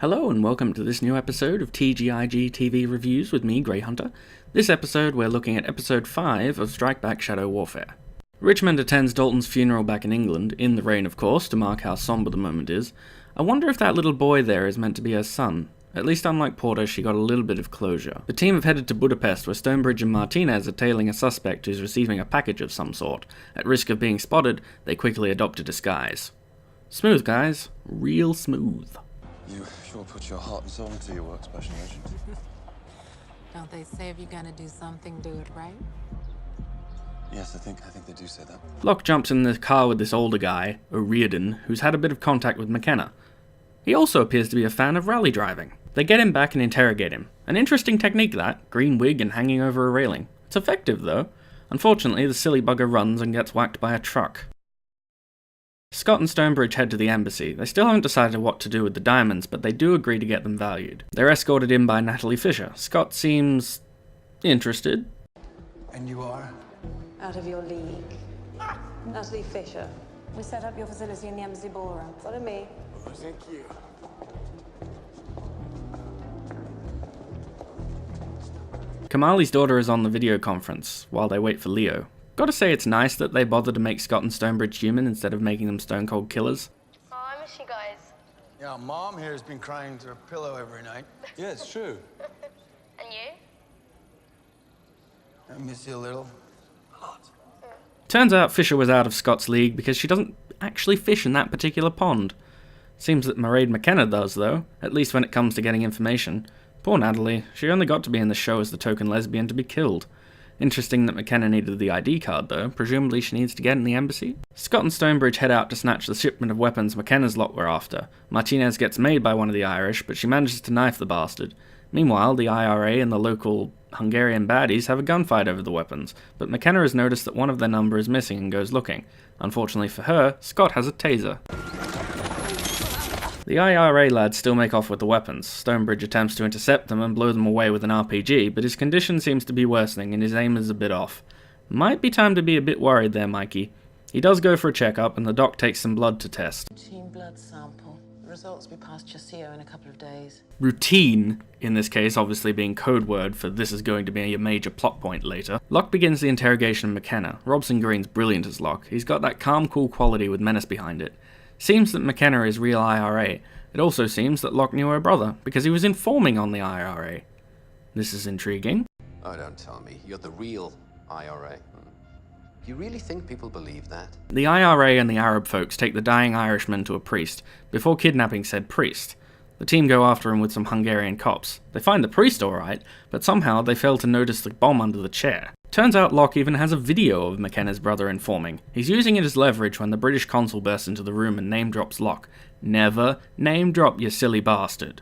Hello and welcome to this new episode of TGIG TV Reviews with me, GreyHunter. This episode we're looking at episode 5 of Strike Back Shadow Warfare. Richmond attends Dalton's funeral back in England, in the rain of course, to mark how somber the moment is. I wonder if that little boy there is meant to be her son. At least unlike Porter, she got a little bit of closure. The team have headed to Budapest where Stonebridge and Martinez are tailing a suspect who's receiving a package of some sort. At risk of being spotted, they quickly adopt a disguise. Smooth, guys. Real smooth. You sure put your heart and soul into your work, Special Agent. Don't they say if you're gonna do something, do it right? Yes, I think they do say that. Locke jumps in the car with this older guy, O'Riordan, who's had a bit of contact with McKenna. He also appears to be a fan of rally driving. They get him back and interrogate him. An interesting technique that, green wig and hanging over a railing. It's effective though. Unfortunately, the silly bugger runs and gets whacked by a truck. Scott and Stonebridge head to the embassy. They still haven't decided what to do with the diamonds, but they do agree to get them valued. They're escorted in by Natalie Fisher. Scott seems interested. And you are? Out of your league. Natalie Fisher. We set up your facility in the embassy ballroom. Follow me. Oh, thank you. Kamali's daughter is on the video conference while they wait for Leo. Gotta say it's nice that they bothered to make Scott and Stonebridge human instead of making them stone cold killers. Oh, I miss you guys. Yeah, Mom here has been crying to her pillow every night. Yeah, it's true. And you? I miss you a little. A lot. Turns out Fisher was out of Scott's league because she doesn't actually fish in that particular pond. Seems that Mairead McKenna does though, at least when it comes to getting information. Poor Natalie, she only got to be in the show as the token lesbian to be killed. Interesting that McKenna needed the ID card though, presumably she needs to get in the embassy? Scott and Stonebridge head out to snatch the shipment of weapons McKenna's lot were after. Martinez gets made by one of the Irish, but she manages to knife the bastard. Meanwhile, the IRA and the local Hungarian baddies have a gunfight over the weapons, but McKenna has noticed that one of their number is missing and goes looking. Unfortunately for her, Scott has a taser. The IRA lads still make off with the weapons. Stonebridge attempts to intercept them and blow them away with an RPG, but his condition seems to be worsening and his aim is a bit off. Might be time to be a bit worried there, Mikey. He does go for a checkup and the doc takes some blood to test. Routine blood sample. The results will be passed to CO in a couple of days. Routine, in this case obviously being code word for this is going to be a major plot point later. Locke begins the interrogation of McKenna. Robson Green's brilliant as Locke. He's got that calm, cool quality with menace behind it. Seems that McKenna is real IRA. It also seems that Locke knew her brother, because he was informing on the IRA. This is intriguing. Oh, don't tell me. You're the real IRA. You really think people believe that? The IRA and the Arab folks take the dying Irishman to a priest, before kidnapping said priest. The team go after him with some Hungarian cops. They find the priest alright, but somehow they fail to notice the bomb under the chair. Turns out Locke even has a video of McKenna's brother informing. He's using it as leverage when the British consul bursts into the room and name drops Locke. Never name drop, you silly bastard.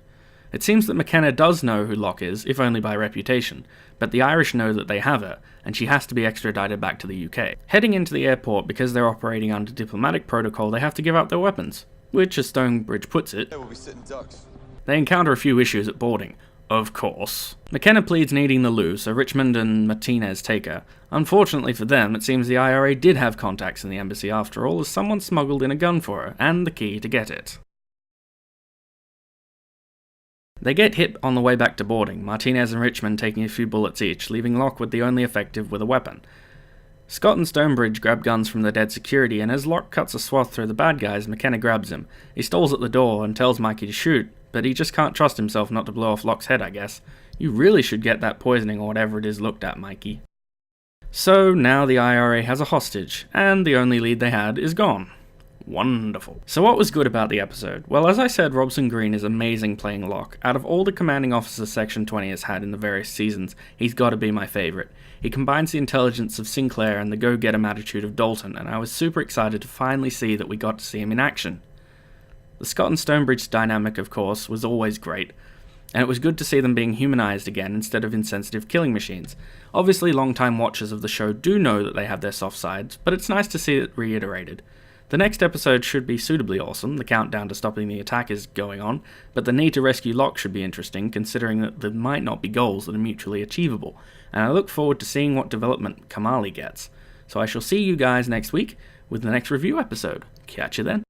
It seems that McKenna does know who Locke is, if only by reputation, but the Irish know that they have her, and she has to be extradited back to the UK. Heading into the airport, because they're operating under diplomatic protocol, they have to give up their weapons, which, as Stonebridge puts it, We'll be sitting ducks. they encounter a few issues at boarding. Of course. McKenna pleads needing the loo, so Richmond and Martinez take her. Unfortunately for them, it seems the IRA did have contacts in the embassy after all, as someone smuggled in a gun for her, and the key to get it. They get hit on the way back to boarding, Martinez and Richmond taking a few bullets each, leaving Locke with the only effective with a weapon. Scott and Stonebridge grab guns from the dead security, and as Locke cuts a swath through the bad guys, McKenna grabs him. He stalls at the door and tells Mikey to shoot, but he just can't trust himself not to blow off Locke's head, I guess. You really should get that poisoning or whatever it is looked at, Mikey. So now the IRA has a hostage, and the only lead they had is gone. Wonderful. So what was good about the episode? Well, as I said, Robson Green is amazing playing Locke. Out of all the commanding officers Section 20 has had in the various seasons, he's got to be my favourite. He combines the intelligence of Sinclair and the go-get-em attitude of Dalton, and I was super excited to finally see that we got to see him in action. The Scott and Stonebridge dynamic, of course, was always great, and it was good to see them being humanized again instead of insensitive killing machines. Obviously, long-time watchers of the show do know that they have their soft sides, but it's nice to see it reiterated. The next episode should be suitably awesome, the countdown to stopping the attack is going on, but the need to rescue Locke should be interesting, considering that there might not be goals that are mutually achievable, and I look forward to seeing what development Kamali gets. So I shall see you guys next week with the next review episode. Catch you then.